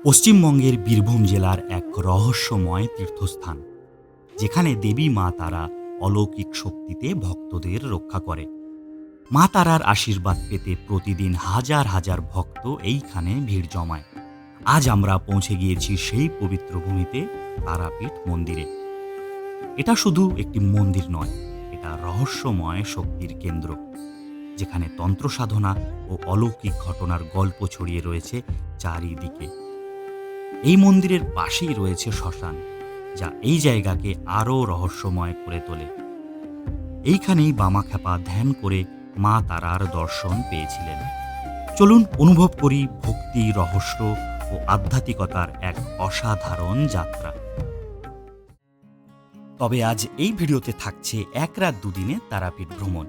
পশ্চিমবঙ্গের বীরভূম জেলার এক রহস্যময় তীর্থস্থান, যেখানে দেবী মা তারা অলৌকিক শক্তিতে ভক্তদের রক্ষা করে। মা তারার আশীর্বাদ পেতে প্রতিদিন হাজার হাজার ভক্ত এইখানে ভিড় জমায়। আজ আমরা পৌঁছে গিয়েছি সেই পবিত্র ভূমিতে, তারাপীঠ মন্দিরে। এটা শুধু একটি মন্দির নয়, এটা রহস্যময় শক্তির কেন্দ্র, যেখানে তন্ত্র সাধনা ও অলৌকিক ঘটনার গল্প ছড়িয়ে রয়েছে চারিদিকে। এই মন্দিরের পাশেই রয়েছে শ্মশান, যা এই জায়গাকে আরও রহস্যময় করে তোলে। এইখানেই বামাখ্যাপা ধ্যান করে মা তারার দর্শন পেয়েছিলেন। চলুন অনুভব করি ভক্তি, রহস্য ও আধ্যাত্মিকতার এক অসাধারণ যাত্রা। তবে আজ এই ভিডিওতে থাকছে এক রাত দুদিনে তারাপীঠ ভ্রমণ।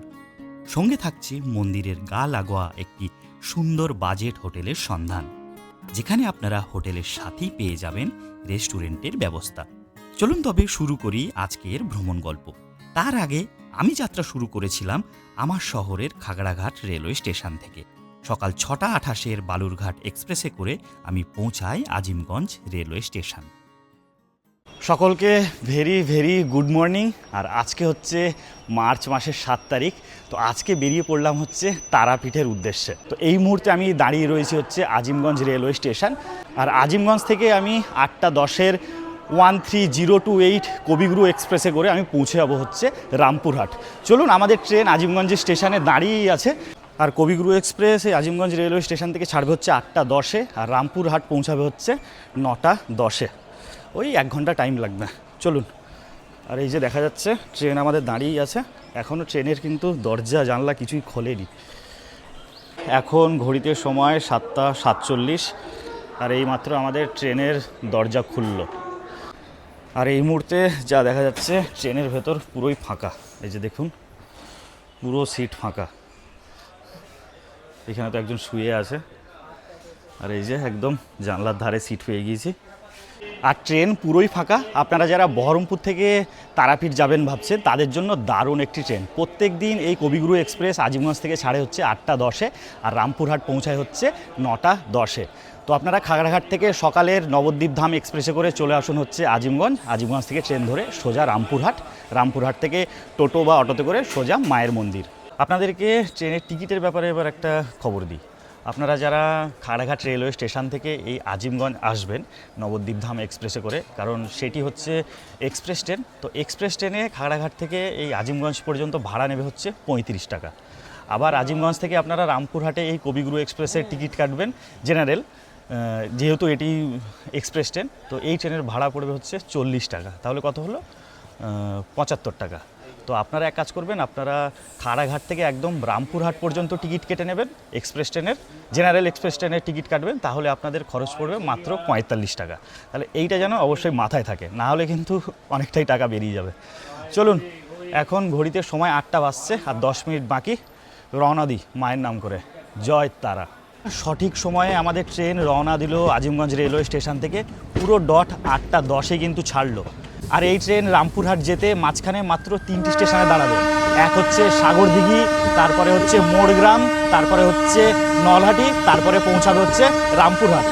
সঙ্গে থাকছে মন্দিরের গা লাগোয়া একটি সুন্দর বাজেট হোটেলের সন্ধান, যেখানে আপনারা হোটেলের সাথেই পেয়ে যাবেন রেস্টুরেন্টের ব্যবস্থা। চলুন তবে শুরু করি আজকের ভ্রমণ গল্প। তার আগে আমি যাত্রা শুরু করেছিলাম আমার শহরের খাগড়াঘাট রেলওয়ে স্টেশন থেকে। সকাল 6:28 বালুরঘাট এক্সপ্রেসে করে আমি পৌঁছাই আজিমগঞ্জ রেলওয়ে স্টেশন। সকলকে ভেরি ভেরি গুড মর্নিং। আর আজকে হচ্ছে মার্চ মাসের 7 তারিখ। তো আজকে বেরিয়ে পড়লাম হচ্ছে তারাপীঠের উদ্দেশ্যে। তো এই মুহূর্তে আমি দাঁড়িয়ে রয়েছি হচ্ছে আজিমগঞ্জ রেলওয়ে স্টেশন। আর আজিমগঞ্জ থেকে আমি 8:10 13:028 কবিগুরু এক্সপ্রেসে করে আমি পৌঁছে যাবো হচ্ছে রামপুরহাট। চলুন, আমাদের ট্রেন আজিমগঞ্জের স্টেশনে দাঁড়িয়েই আছে। আর কবিগুরু এক্সপ্রেস এই আজিমগঞ্জ রেলওয়ে স্টেশন থেকে ছাড়বে হচ্ছে 8:10, আর রামপুরহাট পৌঁছাবে হচ্ছে 9:10। ওই 1 ঘন্টা টাইম লাগবে। চলুন। আর এই যে দেখা যাচ্ছে ট্রেন আমাদের দাঁড়িয়েই আছে। এখনও ট্রেনের কিন্তু দরজা জানলা কিছুই খোলেনি। এখন ঘড়িতে সময় 7:47, আর এইমাত্র আমাদের ট্রেনের দরজা খুলল। আর এই মুহূর্তে যা দেখা যাচ্ছে ট্রেনের ভেতর পুরোই ফাঁকা। এই যে দেখুন, পুরো সিট ফাঁকা। এখানে তো একজন শুয়ে আছে, আর এই যে একদম জানলার ধারে সিট পেয়ে গিয়েছি। আর ট্রেন পুরোই ফাঁকা। আপনারা যারা বহরমপুর থেকে তারাপীঠ যাবেন ভাবছেন, তাদের জন্য দারুণ একটি ট্রেন। প্রত্যেক দিন এই কবিগুরু এক্সপ্রেস আজিমগঞ্জ থেকে ছাড়ে হচ্ছে 8:10, আর রামপুরহাট পৌঁছায় হচ্ছে 9:10। তো আপনারা খাগড়াঘাট থেকে সকালের নবদ্বীপ ধাম এক্সপ্রেসে করে চলে আসুন হচ্ছে আজিমগঞ্জ। আজিমগঞ্জ থেকে ট্রেন ধরে সোজা রামপুরহাট। রামপুরহাট থেকে টোটো বা অটোতে করে সোজা মায়ের মন্দির। আপনাদেরকে ট্রেনের টিকিটের ব্যাপারে এবার একটা খবর দিই। আপনারা যারা খাগড়াঘাট রেলওয়ে স্টেশন থেকে এই আজিমগঞ্জ আসবেন নবদ্বীপ ধাম এক্সপ্রেসে করে, কারণ সেটি হচ্ছে এক্সপ্রেস ট্রেন। তো এক্সপ্রেস ট্রেনে খাগড়াঘাট থেকে এই আজিমগঞ্জ পর্যন্ত ভাড়া নেবে হচ্ছে 35 টাকা। আবার আজিমগঞ্জ থেকে আপনারা রামপুরহাটে এই কবিগুরু এক্সপ্রেসের টিকিট কাটবেন জেনারেল, যেহেতু এটি এক্সপ্রেস ট্রেন। তো এই ট্রেনের ভাড়া পড়বে হচ্ছে 40 টাকা। তাহলে কত হলো? 75 টাকা। তো আপনারা এক কাজ করবেন, আপনারা খাগড়াঘাট থেকে একদম রামপুরহাট পর্যন্ত টিকিট কেটে নেবেন এক্সপ্রেস ট্রেনের, জেনারেল এক্সপ্রেস ট্রেনের টিকিট কাটবেন, তাহলে আপনাদের খরচ পড়বে মাত্র 45 টাকা। তাহলে এইটা যেন অবশ্যই মাথায় থাকে, না হলে কিন্তু অনেকটাই টাকা বেরিয়ে যাবে। চলুন, এখন ঘড়িতে সময় 8টা বাজছে, আর 10 মিনিট বাকি। রওনা দিই মায়ের নাম করে। জয় তারা। সঠিক সময়ে আমাদের ট্রেন রওনা দিল আজিমগঞ্জ রেলওয়ে স্টেশন থেকে। পুরো ডট 8:10 কিন্তু ছাড়লো। আর এই ট্রেন রামপুরহাট যেতে মাঝখানে মাত্র 3টি স্টেশনে দাঁড়াবে। এক হচ্ছে সাগরদিঘি, তারপরে হচ্ছে মোড়গ্রাম, তারপরে হচ্ছে নলহাটি, তারপরে পৌঁছাবে হচ্ছে রামপুরহাট।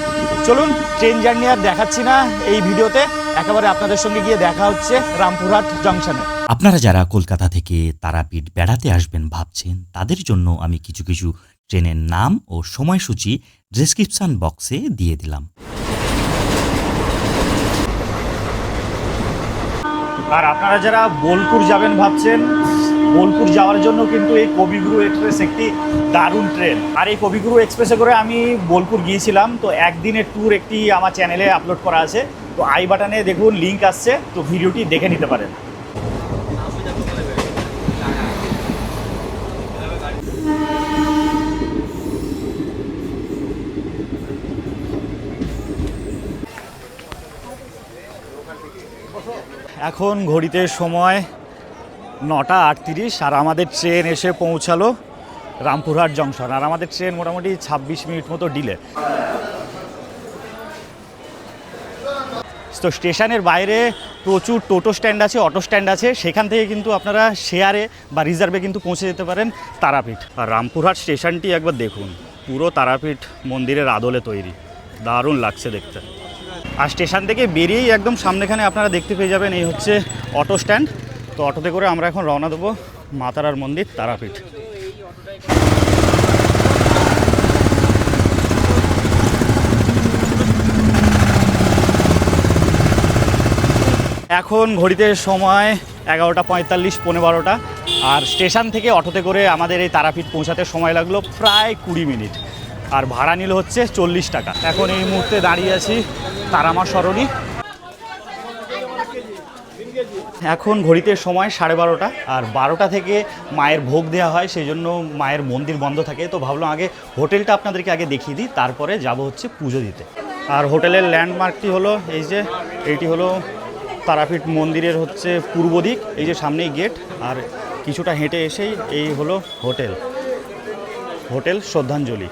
চলুন, ট্রেন জার্নি আর দেখাচ্ছি না এই ভিডিওতে, একেবারে আপনাদের সঙ্গে গিয়ে দেখা হচ্ছে রামপুরহাট জংশনে। আপনারা যারা কলকাতা থেকে তারাপীঠ বেড়াতে আসবেন ভাবছেন, তাদের জন্য আমি কিছু কিছু ট্রেনের নাম ও সময়সূচি ডেসক্রিপশন বক্সে দিয়ে দিলাম। আর আপনারা যারা বোলপুর যাবেন ভাবছেন, বোলপুর যাওয়ার জন্য কিন্তু এই কবিগুরু এক্সপ্রেস একটি দারুণ ট্রেন। আর এই কবিগুরু এক্সপ্রেসে করে আমি বোলপুর গিয়েছিলাম। তো একদিনের ট্যুর একটি আমার চ্যানেলে আপলোড করা আছে। তো আই বাটনে দেখুন লিঙ্ক আসছে, তো ভিডিওটি দেখে নিতে পারেন। এখন ঘড়িতে সময় 9:38, আর আমাদের ট্রেন এসে পৌঁছালো রামপুরহাট জংশন। আর আমাদের ট্রেন মোটামুটি 26 মিনিট মতো ডিলে। তো স্টেশনের বাইরে প্রচুর টোটো স্ট্যান্ড আছে, অটো স্ট্যান্ড আছে, সেখান থেকে কিন্তু আপনারা শেয়ারে বা রিজার্ভে কিন্তু পৌঁছে যেতে পারেন তারাপীঠ। আর রামপুরহাট স্টেশনটি একবার দেখুন, পুরো তারাপীঠ মন্দিরের আদলে তৈরি, দারুণ লাগছে দেখতে। আর স্টেশন থেকে বেরিয়েই একদম সামনেখানে আপনারা দেখতে পেয়ে যাবেন এই হচ্ছে অটো স্ট্যান্ড। তো অটোতে করে আমরা এখন রওনা দেবো মা তারার মন্দির তারাপীঠ। এখন ঘড়িতে সময় 11:45, 11:45। আর স্টেশন থেকে অটোতে করে আমাদের এই তারাপীঠ পৌঁছাতে সময় লাগলো প্রায় 20 মিনিট, আর ভাড়া নিল হচ্ছে 40 টাকা। এখন এই মুহূর্তে দাঁড়িয়ে আছি তারামা সরণি। এখন ঘড়িতে সময় 12:30, আর 12টা থেকে মায়ের ভোগ দেওয়া হয়, সেই জন্য মায়ের মন্দির বন্ধ থাকে। তো ভাবলাম আগে হোটেলটা আপনাদেরকে আগে দেখিয়ে দিই, তারপরে যাব হচ্ছে পুজো দিতে। আর হোটেলের ল্যান্ডমার্কটি হলো এই যে, এইটি হলো তারাপীঠ মন্দিরের হচ্ছে পূর্ব দিক, এই যে সামনেই গেট, আর কিছুটা হেঁটে এসেই এই হলো হোটেল শ্রদ্ধাঞ্জলি।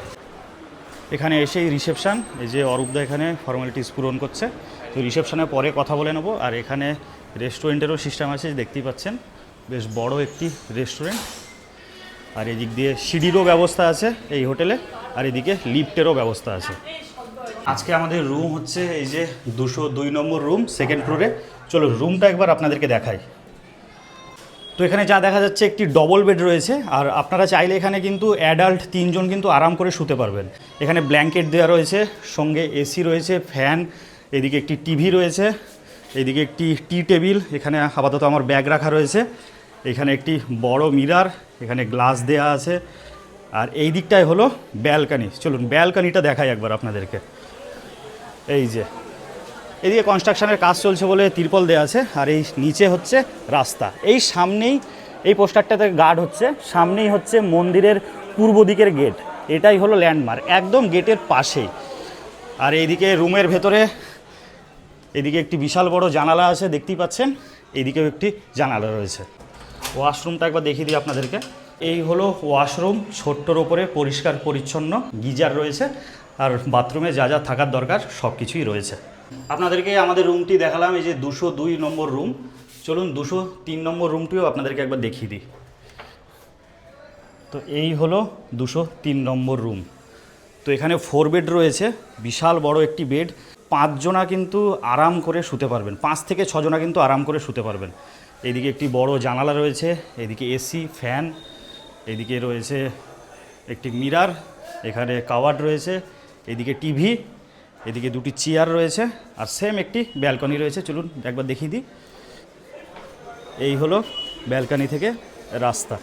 এখানে এসেই রিসেপশান, এই যে অরূপদা এখানে ফর্মালিটিস পূরণ করছে। তো রিসেপশানে পরে কথা বলে নেবো। আর এখানে রেস্টুরেন্টেরও সিস্টেম আছে, দেখতেই পাচ্ছেন বেশ বড় একটি রেস্টুরেন্ট। আর এদিক দিয়ে সিঁড়িরও ব্যবস্থা আছে এই হোটেলে, আর এদিকে লিফটেরও ব্যবস্থা আছে। আজকে আমাদের রুম হচ্ছে এই যে 202 নম্বর রুম, সেকেন্ড ফ্লোরে। চলো রুমটা একবার আপনাদেরকে দেখাই। তো এখানে যা দেখা যাচ্ছে একটি ডবল বেড রয়েছে, আর আপনারা চাইলে এখানে কিন্তু অ্যাডাল্ট 3 জন কিন্তু আরাম করে শুতে পারবেন। এখানে ব্ল্যাঙ্কেট দেওয়া রয়েছে, সঙ্গে এসি রয়েছে, ফ্যান, এদিকে একটি টিভি রয়েছে, এদিকে একটি টি টেবিল, এখানে আপাতত আমার ব্যাগ রাখা রয়েছে, এখানে একটি বড় মিরার, এখানে গ্লাস দেয়া আছে। আর এই দিকটায় হলো ব্যালকানি। চলুন ব্যালকানিটা দেখাই একবার আপনাদেরকে। এই যে এদিকে কনস্ট্রাকশনের কাজ চলছে বলে তিরপল দেওয়া আছে, আর এই নিচে হচ্ছে রাস্তা। এই সামনেই এই পোস্টারটাতে গার্ড হচ্ছে, সামনেই হচ্ছে মন্দিরের পূর্ব দিকের গেট। এটাই হলো ল্যান্ডমার্ক, একদম গেটের পাশেই। আর এইদিকে রুমের ভেতরে এদিকে একটি বিশাল বড় জানালা আছে, দেখতেই পাচ্ছেন, এইদিকেও একটি জানালা রয়েছে। ওয়াশরুমটা একবার দেখিয়ে দিই আপনাদেরকে। এই হলো ওয়াশরুম, ছোট্টর ওপরে পরিষ্কার পরিচ্ছন্ন, গিজার রয়েছে, আর বাথরুমে যা যা থাকার দরকার সব কিছুই রয়েছে। আপনাদেরকে আমাদের রুমটি দেখালাম, এই যে 202 নম্বর রুম। চলুন 203 নম্বর রুমটিও আপনাদেরকে একবার দেখিয়ে দিই। তো এই হলো 203 নম্বর রুম। তো এখানে 4 বেড রয়েছে, বিশাল বড় একটি বেড। 5 জনা কিন্তু আরাম করে শুতে পারবেন, 5 থেকে 6 জনা কিন্তু আরাম করে শুতে পারবেন। এদিকে একটি বড় জানালা রয়েছে, এদিকে এসি, ফ্যান, এদিকে রয়েছে একটি মিরার, এখানে কাওয়ার্ড রয়েছে, এদিকে টিভি, এদিকে দুটি চেয়ার রয়েছে, আর সেম একটি ব্যালকনি রয়েছে। চলুন একবার দেখিয়ে দিই। এই হলো ব্যালকনি থেকে রাস্তা।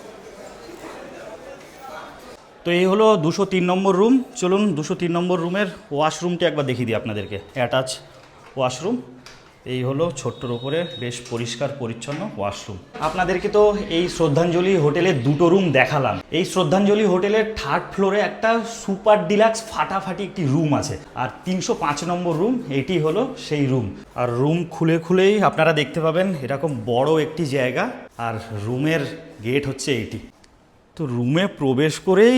তো এই হলো 203 নম্বর রুম। চলুন 203 নম্বর রুমের ওয়াশরুমটি একবার দেখিয়ে দিই আপনাদেরকে। Attach washroom. এই হলো ছোট্টর ওপরে বেশ পরিষ্কার পরিচ্ছন্ন ওয়াশরুম। আপনাদেরকে তো এই শ্রদ্ধাঞ্জলি হোটেলে 2টো রুম দেখালাম। এই শ্রদ্ধাঞ্জলি হোটেলের 3rd ফ্লোরে একটা সুপার ডিলাক্স ফাটাফাটি একটি রুম আছে, আর 305 নম্বর রুম এটি হলো সেই রুম। আর রুম খুলেই আপনারা দেখতে পাবেন এরকম বড় একটি জায়গা, আর রুমের গেট হচ্ছে এটি। তো রুমে প্রবেশ করেই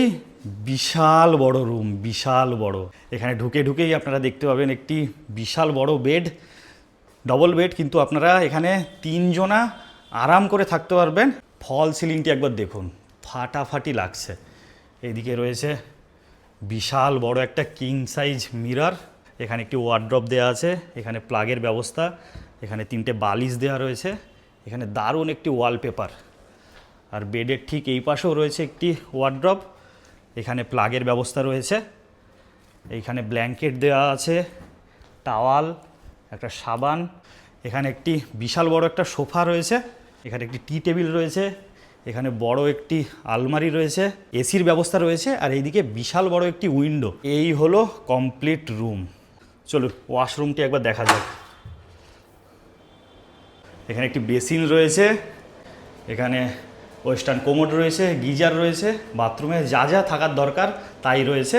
বিশাল বড় রুম, বিশাল বড়। এখানে ঢুকেই আপনারা দেখতে পাবেন একটি বিশাল বড় বেড, ডবল বেড, কিন্তু আপনারা এখানে 3 জনা আরাম করে থাকতে পারবেন। ফল সিলিংটি একবার দেখুন, ফাটাফাটি লাগছে। এইদিকে রয়েছে বিশাল বড় একটা কিং সাইজ মিরর, এখানে একটি ওয়ার্ড্রপ দেওয়া আছে, এখানে প্লাগের ব্যবস্থা, এখানে 3টে বালিশ দেওয়া রয়েছে, এখানে দারুণ একটি ওয়ালপেপার। আর বেডের ঠিক এই পাশেও রয়েছে একটি ওয়ার্ড্রপ, এখানে প্লাগের ব্যবস্থা রয়েছে, এইখানে ব্ল্যাঙ্কেট দেওয়া আছে, টাওয়াল, একটা সাবান, এখানে একটি বিশাল বড় একটা সোফা রয়েছে, এখানে একটি টি টেবিল রয়েছে, এখানে বড় একটি আলমারি রয়েছে, এসির ব্যবস্থা রয়েছে, আর এইদিকে বিশাল বড় একটি উইন্ডো। এই হলো কমপ্লিট রুম। চলো ওয়াশরুমটি একবার দেখা যাক। এখানে একটি বেসিন রয়েছে, এখানে ওয়েস্টার্ন কোমোড রয়েছে, গিজার রয়েছে, বাথরুমে যা যা থাকার দরকার তাই রয়েছে।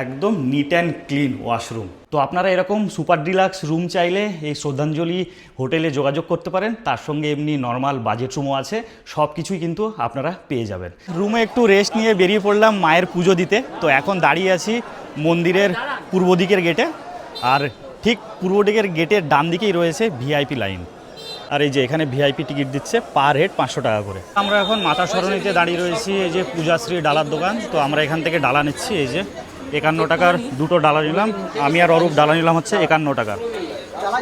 একদম নিট অ্যান্ড ক্লিন ওয়াশরুম। তো আপনারা এরকম সুপার ডিলাক্স রুম চাইলে এই শ্রদ্ধাঞ্জলি হোটেলে যোগাযোগ করতে পারেন। তার সঙ্গে এমনি নর্মাল বাজেট রুমও আছে, সব কিছুই কিন্তু আপনারা পেয়ে যাবেন। রুমে একটু রেস্ট নিয়ে বেরিয়ে পড়লাম মায়ের পুজো দিতে। তো এখন দাঁড়িয়ে আছি মন্দিরের পূর্ব দিকের গেটে, আর ঠিক পূর্ব দিকের গেটের ডান দিকেই রয়েছে ভিআইপি লাইন। আর এই যে এখানে ভিআইপি টিকিট দিচ্ছে পার হেড 500 টাকা করে। আমরা এখন মাতা সরণিতে দাঁড়িয়ে রয়েছি, এই যে পূজাশ্রী ডালার দোকান। তো আমরা এখান থেকে ডালা নিচ্ছি, এই যে 51 টাকার 2টো ডালা নিলাম। আমি আর অরূপ ডালা নিলাম হচ্ছে 51 টাকার।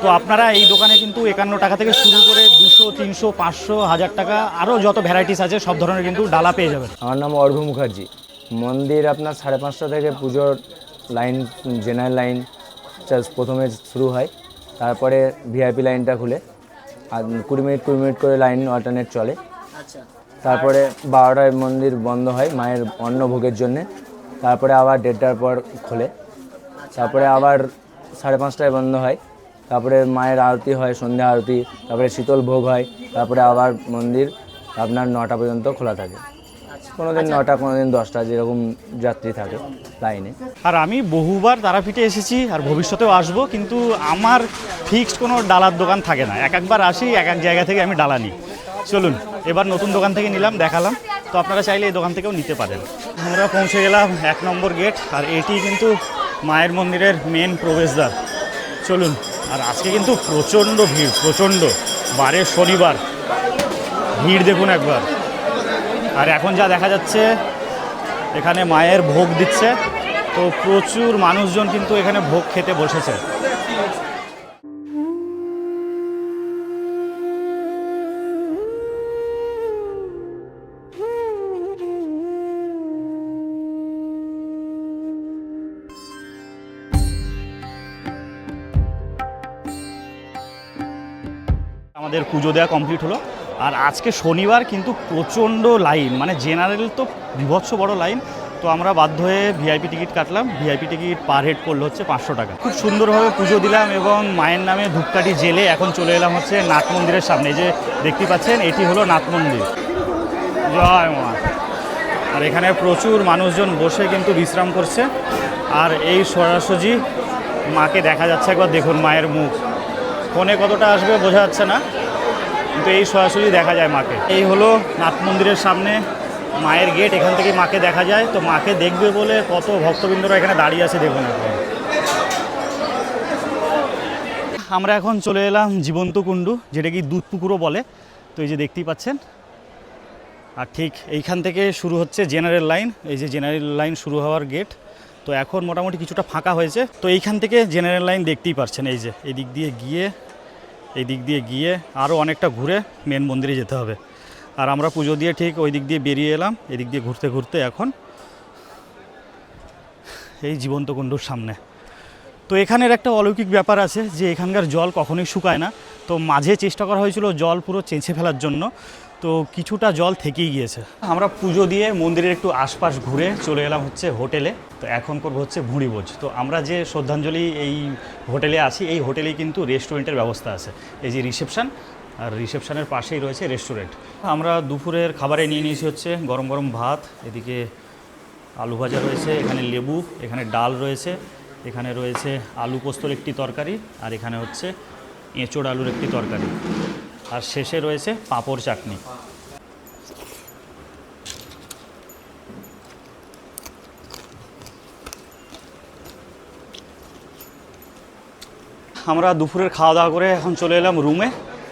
তো আপনারা এই দোকানে কিন্তু 51 টাকা থেকে শুরু করে 200, 300, 500, 1000 টাকা আরও যত ভ্যারাইটিস আছে সব ধরনের কিন্তু ডালা পেয়ে যাবেন। আমার নাম অর্ঘ্য মুখার্জি। মন্দির আপনার 5:30 থেকে পুজোর লাইন, জেনারেল লাইন প্রথমে শুরু হয়, তারপরে ভিআইপি লাইনটা খুলে আর 20 মিনিট করে লাইন অল্টারনেট চলে। তারপরে 12টায় মন্দির বন্ধ হয় মায়ের অন্নভোগের জন্যে, তারপরে আবার 1:30টার পর খোলে, তারপরে আবার 5:30টায় বন্ধ হয়, তারপরে মায়ের আরতি হয়, সন্ধ্যা আরতি, তারপরে শীতল ভোগ হয়, তারপরে আবার মন্দির আপনার 9টা পর্যন্ত খোলা থাকে। কোনোদিন 9টা, কোনোদিন 10টা, যেরকম যাত্রী থাকে লাইনে। আর আমি বহুবার তারাপীঠে এসেছি আর ভবিষ্যতেও আসবো, কিন্তু আমার ফিক্সড কোনো ডালার দোকান থাকে না। একবার আসি, এক জায়গা থেকে আমি ডালা নিই। চলুন, এবার নতুন দোকান থেকে নিলাম, দেখালাম। তো আপনারা চাইলে এই দোকান থেকেও নিতে পারেন। আমরা পৌঁছে গেলাম 1 নম্বর গেট, আর এটি কিন্তু মায়ের মন্দিরের মেন প্রবেশদ্বার। চলুন। আর আজকে কিন্তু প্রচণ্ড ভিড়, প্রচণ্ড, বারে শনিবার, ভিড় দেখুন একবার। আর এখন যা দেখা যাচ্ছে এখানে মায়ের ভোগ দিচ্ছে, তো প্রচুর মানুষজন কিন্তু এখানে ভোগ খেতে বসেছে। আমাদের পুজো দেওয়া কমপ্লিট হলো। আর আজকে শনিবার কিন্তু প্রচণ্ড লাইন, মানে জেনারেল তো বিভৎস বড় লাইন। তো আমরা বাধ্য হয়ে ভিআইপি টিকিট কাটলাম। ভিআইপি টিকিট পার হেড পড়লো হচ্ছে 500 টাকা। খুব সুন্দরভাবে পুজো দিলাম এবং মায়ের নামে ধূপকাঠি জেলে এখন চলে এলাম হচ্ছে নাথ মন্দিরের সামনে। যে দেখতে পাচ্ছেন এটি হলো নাথ মন্দির। জয় মা। আর এখানে প্রচুর মানুষজন বসে কিন্তু বিশ্রাম করছে। আর এই সোজাসুজি মাকে দেখা যাচ্ছে, একবার দেখুন মায়ের মুখ। ফোনে কতটা আসবে বোঝা যাচ্ছে না, কিন্তু এই সরাসরি দেখা যায় মাকে। এই হলো নাথ মন্দিরের সামনে মায়ের গেট, এখান থেকে মাকে দেখা যায়। তো মাকে দেখবে বলে কত ভক্তবৃন্দরা এখানে দাঁড়িয়ে আছে দেখুন। আমরা এখন চলে এলাম জীবন্ত কুণ্ডু, যেটা কি দুধ পুকুরও বলে। তো এই যে দেখতেই পাচ্ছেন, আর ঠিক এইখান থেকে শুরু হচ্ছে জেনারেল লাইন। এই যে জেনারেল লাইন শুরু হওয়ার গেট। তো এখন মোটামুটি কিছুটা ফাঁকা হয়েছে। তো এইখান থেকে জেনারেল লাইন দেখতেই পাচ্ছেন। এই যে এই দিক দিয়ে গিয়ে আরও অনেকটা ঘুরে মেন মন্দিরে যেতে হবে। আর আমরা পুজো দিয়ে ঠিক ওই দিক দিয়ে বেরিয়ে এলাম, এদিক দিয়ে ঘুরতে ঘুরতে এখন এই জীবন্ত কুণ্ডুর সামনে। তো এখানের একটা অলৌকিক ব্যাপার আছে যে এখানকার জল কখনোই শুকায় না। তো মাঝে চেষ্টা করা হয়েছিল জল পুরো চেঁচে ফেলার জন্য, তো কিছুটা জল থেকেই গিয়েছে। আমরা পুজো দিয়ে মন্দিরের একটু আশপাশ ঘুরে চলে এলাম হচ্ছে হোটেলে। তো এখন করবো হচ্ছে ভুঁড়িভোজ। তো আমরা যে শ্রদ্ধাঞ্জলি এই হোটেলে আছি, এই হোটেলেই কিন্তু রেস্টুরেন্টের ব্যবস্থা আছে। এই যে রিসেপশন, আর রিসেপশনের পাশেই রয়েছে রেস্টুরেন্ট। আমরা দুপুরের খাবারে নিয়ে নিয়েছি হচ্ছে গরম গরম ভাত, এদিকে আলু ভাজা রয়েছে, এখানে লেবু, এখানে ডাল রয়েছে, এখানে রয়েছে আলু পোস্তর একটি তরকারি, আর এখানে হচ্ছে এঁচোড় আলুর একটি তরকারি, আর শেষে রয়েছে পাঁপড় চাটনি। আমরা দুপুরের খাওয়া দাওয়া করে এখন চলে এলাম রুমে।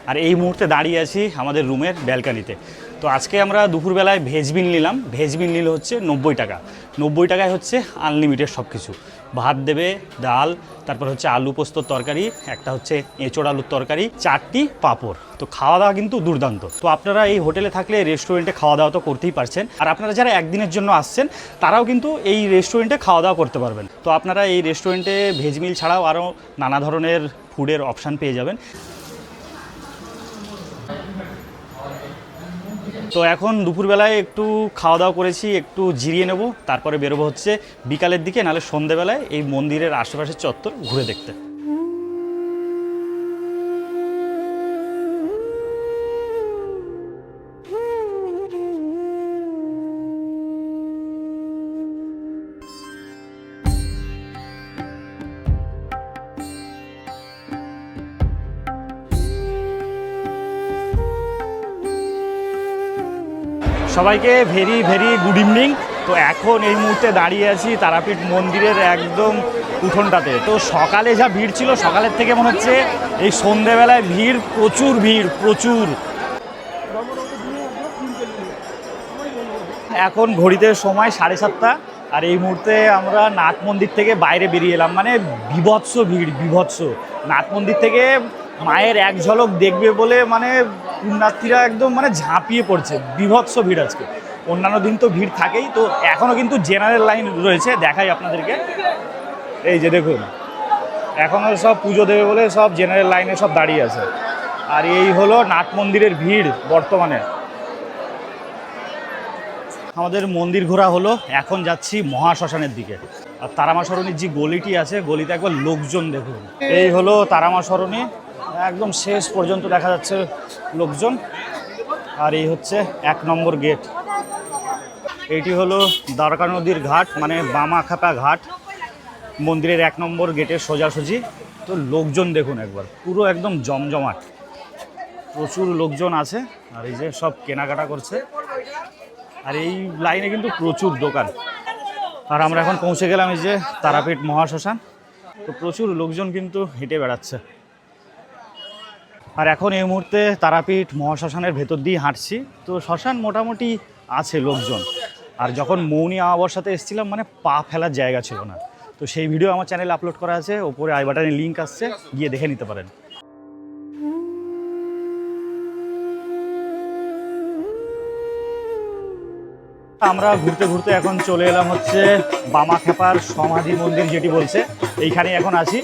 আর এই মুহূর্তে দাঁড়িয়ে আছি আমাদের রুমের ব্যালকানিতে। তো আজকে আমরা দুপুরবেলায় ভেজ মিল নিলাম। ভেজ মিল নিলে হচ্ছে 90 টাকা। 90 টাকায় হচ্ছে আনলিমিটেড সব কিছু। ভাত দেবে, ডাল, তারপর হচ্ছে আলু পোস্তর তরকারি, একটা হচ্ছে এঁচোড় আলুর তরকারি, চাটনি, পাঁপড়। তো খাওয়া দাওয়া কিন্তু দুর্দান্ত। তো আপনারা এই হোটেলে থাকলে রেস্টুরেন্টে খাওয়া দাওয়া তো করতেই পারছেন। আর আপনারা যারা একদিনের জন্য আসছেন তারাও কিন্তু এই রেস্টুরেন্টে খাওয়া দাওয়া করতে পারবেন। তো আপনারা এই রেস্টুরেন্টে ভেজ মিল ছাড়াও আরও নানা ধরনের ফুডের অপশান পেয়ে যাবেন। তো এখন দুপুরবেলায় একটু খাওয়া দাওয়া করেছি, একটু জিরিয়ে নেব, তারপরে বেরোবো হচ্ছে বিকালের দিকে, নাহলে সন্ধেবেলায় এই মন্দিরের আশেপাশের চত্বর ঘুরে দেখতে। সবাইকে ভেরি ভেরি গুড ইভিনিং। তো এখন এই মুহূর্তে দাঁড়িয়ে আছি তারাপীঠ মন্দিরের একদম উঠোনটাতে। তো সকালে যা ভিড় ছিল, সকালের থেকে মনে হচ্ছে এই সন্ধেবেলায় ভিড়, প্রচুর ভিড়, প্রচুর। এখন ঘড়িতে সময় 7:30। আর এই মুহূর্তে আমরা নাট মন্দির থেকে বাইরে বেরিয়ে এলাম, মানে বীভৎস ভিড়, বীভৎস। নাট মন্দির থেকে মায়ের এক ঝলক দেখবে বলে মানে পুণ্যার্থীরা একদম মানে ঝাঁপিয়ে পড়ছে, বীভৎস ভিড় আজকে। অন্যান্য দিন তো ভিড় থাকেই, তো এখনও কিন্তু জেনারেল লাইন রয়েছে, দেখাই আপনাদেরকে। এই যে দেখুন, এখনও সব পুজো দেবে বলে সব জেনারেল লাইনে সব দাঁড়িয়ে আছে। আর এই হলো নাট মন্দিরের ভিড় বর্তমানে। আমাদের মন্দির ঘোরা হলো, এখন যাচ্ছি মহাশ্মশানের দিকে। আর তারামা সরণির যে গলিটি আছে, গলিতে একবার লোকজন দেখুন। এই হলো তারামা সরণি, একদম শেষ পর্যন্ত দেখা যাচ্ছে লোকজন। আর এই হচ্ছে 1 নম্বর গেট। এইটি হলো দ্বারকা নদীর ঘাট, মানে বামাখাপা ঘাট, মন্দিরের 1 নম্বর গেটের সোজাসুজি। তো লোকজন দেখুন একবার, পুরো একদম জমজমাট, প্রচুর লোকজন আছে। আর এই যে সব কেনাকাটা করছে। আর এই লাইনে কিন্তু প্রচুর দোকান। আর আমরা এখন পৌঁছে গেলাম এই যে তারাপীঠ মহাশ্মশান। তো প্রচুর লোকজন কিন্তু হেঁটে বেড়াচ্ছে। আর এখন এই মুহূর্তে তারাপীঠ মহাশ্মশানের ভেতর দিয়ে হাঁটছি। তো শ্মশান মোটামুটি আছে লোকজন। আর যখন মৌনী অমাবস্যাতে এসেছিলাম, মানে পা ফেলার জায়গা ছিল না। তো সেই ভিডিও আমার চ্যানেলে আপলোড করা আছে, ওপরে আই বাটনে লিঙ্ক আসছে, গিয়ে দেখে নিতে পারেন। আমরা ঘুরতে ঘুরতে এখন চলে এলাম হচ্ছে বামাখ্যাপার সমাধি মন্দির, যেটি বলছে, এইখানে এখন আছি।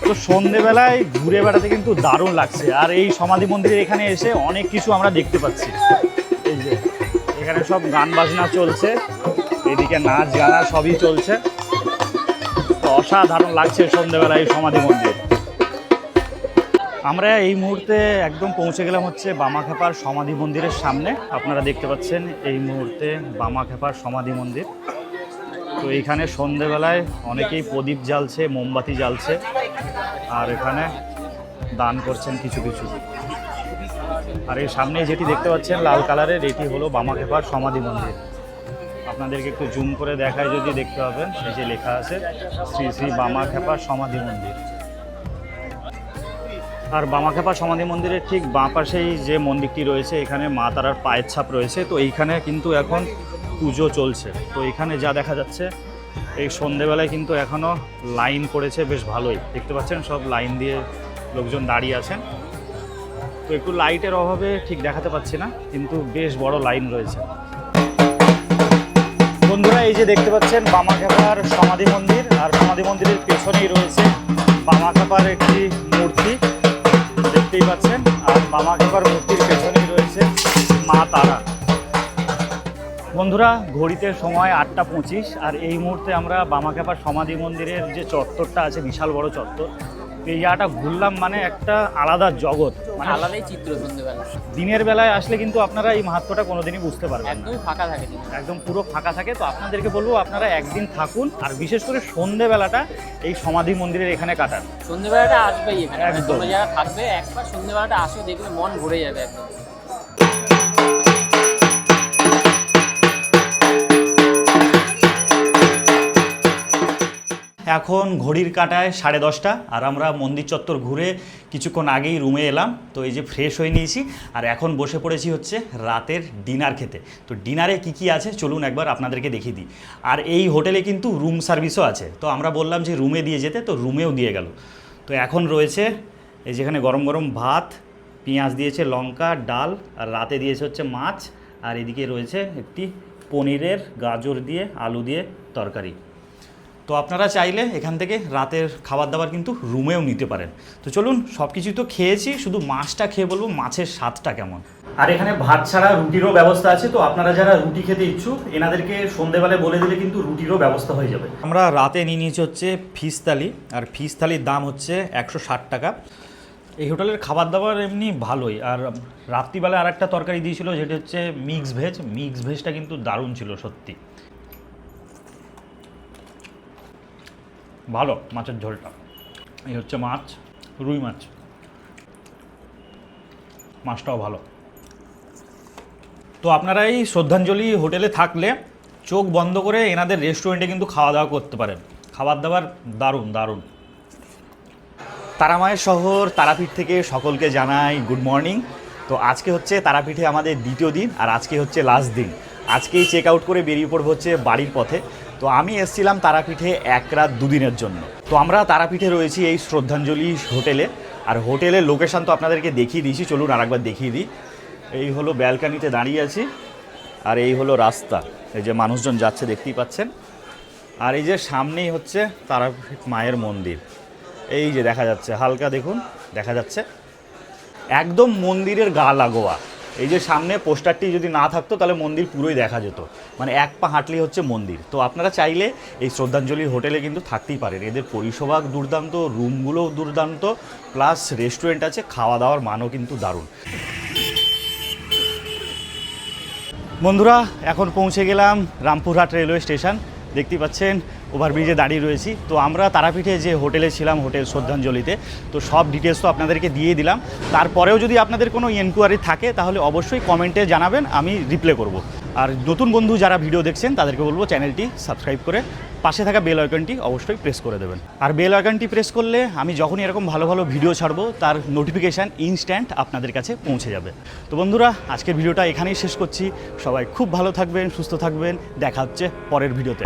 তো সন্ধেবেলায় ঘুরে বেড়াতে কিন্তু দারুণ লাগছে। আর এই সমাধি মন্দিরের এখানে এসে অনেক কিছু আমরা দেখতে পাচ্ছি। এই যে এখানে সব গান বাজনা চলছে, এদিকে নাচ গানা সবই চলছে। তো অসাধারণ লাগছে সন্ধেবেলায় এই সমাধি মন্দির। আমরা এই মুহূর্তে একদম পৌঁছে গেলাম হচ্ছে বামাখ্যাপার সমাধি মন্দিরের সামনে। আপনারা দেখতে পাচ্ছেন এই মুহূর্তে বামাখ্যাপার সমাধি মন্দির। তো এইখানে সন্ধেবেলায় অনেকেই প্রদীপ জ্বালছে, মোমবাতি জ্বালছে, আর এখানে দান করছেন কিছু কিছু। আর এই সামনে যেটি দেখতে পাচ্ছেন লাল কালারের, এটি হলো বামাখ্যাপার সমাধি মন্দির। আপনাদেরকে একটু জুম করে দেখায় যদি দেখতে পাবেন, এই যে লেখা আছে শ্রী শ্রী বামাখ্যাপার সমাধি মন্দির। আর বামাখ্যাপা সমাধি মন্দিরের ঠিক বাঁ পাশেই যে মন্দিরটি রয়েছে, এখানে মা তারার পায়ের ছাপ রয়েছে। তো এইখানে কিন্তু এখন পুজো চলছে। তো এখানে যা দেখা যাচ্ছে, এই সন্ধেবেলায় কিন্তু এখনও লাইন পড়েছে বেশ ভালোই। দেখতে পাচ্ছেন সব লাইন দিয়ে লোকজন দাঁড়িয়ে আছেন। তো একটু লাইটের অভাবে ঠিক দেখাতে পাচ্ছি না, কিন্তু বেশ বড় লাইন রয়েছে। বন্ধুরা, এই যে দেখতে পাচ্ছেন বামাখ্যাপার সমাধি মন্দির, আর সমাধি মন্দিরের পেছনেই রয়েছে বামাখ্যাপার একটি মূর্তি, দেখতেই পাচ্ছেন। আর বামাখ্যাপার মূর্তির পেছনেই রয়েছে মা তারা। বন্ধুরা, ঘড়িতে সময় 8:25। আর এই মুহূর্তে আমরা বামাখ্যাপার সমাধি মন্দিরের যে চত্বরটা আছে, বিশাল বড় চত্বর, এই জায়গাটা ঘুরলাম, মানে একটা আলাদা জগৎ, মানে আলাদাই চিত্র সন্ধ্যেবেলা। দিনের বেলায় আসলে কিন্তু আপনারা এই মাহাত্ম্যটা কোনোদিনই বুঝতে পারবেন না। একদমই ফাঁকা থাকে, একদম পুরো ফাঁকা থাকে। তো আপনাদেরকে বলবো আপনারা একদিন থাকুন, আর বিশেষ করে সন্ধেবেলাটা এই সমাধি মন্দিরের এখানে কাটান। সন্ধ্যেবেলাটা আসবেই এখানে, একদম। তোমরা যারা থাকবে একবার সন্ধ্যেবেলাটা আসো, দেখবে মন ভরে যাবে একদম। এখন ঘড়ির কাঁটায় 10:30, আর আমরা মন্দির চত্বর ঘুরে কিছুক্ষণ আগেই রুমে এলাম। তো এই যে ফ্রেশ হয়ে নিয়েছি, আর এখন বসে পড়েছি হচ্ছে রাতের ডিনার খেতে। তো ডিনারে কি কি আছে চলুন একবার আপনাদেরকে দেখিয়ে দিই। আর এই হোটেলে কিন্তু রুম সার্ভিসও আছে। তো আমরা বললাম যে রুমে দিয়ে যেতে, তো রুমেও দিয়ে গেল। তো এখন রয়েছে এই যেখানে গরম গরম ভাত, পেঁয়াজ দিয়েছে, লঙ্কা, ডাল, আর রাতে দিয়েছে হচ্ছে মাছ, আর এদিকে রয়েছে একটি পনিরের গাজর দিয়ে আলু দিয়ে তরকারি। তো আপনারা চাইলে এখান থেকে রাতের খাবার দাবার কিন্তু রুমেও নিতে পারেন। তো চলুন, সব কিছুই তো খেয়েছি, শুধু মাছটা খেয়ে বলবো মাছের স্বাদটা কেমন। আর এখানে ভাত ছাড়া রুটিরও ব্যবস্থা আছে। তো আপনারা যারা রুটি খেতে ইচ্ছুক, এনাদেরকে সন্ধেবেলায় বলে দিলে কিন্তু রুটিরও ব্যবস্থা হয়ে যাবে। আমরা রাতে নিয়ে নিয়েছি হচ্ছে ফিশ থালি, আর ফিশ থালির দাম হচ্ছে 160 টাকা। এই হোটেলের খাবার দাবার এমনি ভালোই। আর রাত্রিবেলায় আর একটা তরকারি দিয়েছিল, যেটা হচ্ছে মিক্স ভেজ। মিক্স ভেজটা কিন্তু দারুণ ছিল সত্যি, ভালো মাছের ঝোলটা। এই হচ্ছে মাছ, রুই মাছ, মাছটাও ভালো। তো আপনারা এই শ্রদ্ধাঞ্জলি হোটেলে থাকলে চোখ বন্ধ করে এনাদের রেস্টুরেন্টে কিন্তু খাওয়া দাওয়া করতে পারেন। খাবার দাবার দারুণ দারুণ। তারামায়ের শহর তারাপীঠ থেকে সকলকে জানাই গুড মর্নিং। তো আজকে হচ্ছে তারাপীঠে আমাদের দ্বিতীয় দিন, আর আজকে হচ্ছে লাস্ট দিন। আজকেই চেক আউট করে বেরিয়ে পড়বো হচ্ছে বাড়ির পথে। তো তো আমি এসেছিলাম তারাপীঠে 1 রাত 2 দিনের জন্য। তো আমরা তারাপীঠে রয়েছি এই শ্রদ্ধাঞ্জলি হোটেলে, আর হোটেলের লোকেশান তো আপনাদেরকে দেখিয়ে দিয়েছি, চলুন আরেকবার দেখিয়ে দিই। এই হলো ব্যালকানিতে দাঁড়িয়ে আছি, আর এই হলো রাস্তা, এই যে মানুষজন যাচ্ছে দেখতেই পাচ্ছেন। আর এই যে সামনেই হচ্ছে তারাপীঠ মায়ের মন্দির, এই যে দেখা যাচ্ছে, হালকা দেখুন দেখা যাচ্ছে, একদম মন্দিরের গা লাগোয়া। এই যে সামনে পোস্টারটি যদি না থাকতো তাহলে মন্দির পুরোই দেখা যেত, মানে 1 পা হাঁটলেই হচ্ছে মন্দির। তো আপনারা চাইলে এই শ্রদ্ধাঞ্জলি হোটেলে কিন্তু থাকতেই পারেন, এদের পরিষেবা দুর্দান্ত, রুমগুলোও দুর্দান্ত, প্লাস রেস্টুরেন্ট আছে, খাওয়া দাওয়ার মানও কিন্তু দারুণ। বন্ধুরা এখন পৌঁছে গেলাম রামপুরহাট রেলওয়ে স্টেশন, দেখতেই পাচ্ছেন ওভারব্রিজে দাঁড়িয়ে রয়েছি। তো আমরা তারাপীঠে যে হোটেলে ছিলাম, হোটেল শ্রদ্ধাঞ্জলিতে, তো সব ডিটেলস তো আপনাদেরকে দিয়ে দিলাম। তারপরেও যদি আপনাদের কোনো এনকোয়ারি থাকে তাহলে অবশ্যই কমেন্টে জানাবেন, আমি রিপ্লাই করব। আর নতুন বন্ধু যারা ভিডিও দেখছেন তাদেরকে বলবো চ্যানেলটি সাবস্ক্রাইব করে পাশে থাকা বেল আইকনটি অবশ্যই প্রেস করে দেবেন। আর বেল আইকনটি প্রেস করলে আমি যখনই এরকম ভালো ভালো ভিডিও ছাড়বো তার নোটিফিকেশান ইনস্ট্যান্ট আপনাদের কাছে পৌঁছে যাবে। তো বন্ধুরা আজকের ভিডিওটা এখানেই শেষ করছি, সবাই খুব ভালো থাকবেন, সুস্থ থাকবেন, দেখা হচ্ছে পরের ভিডিওতে।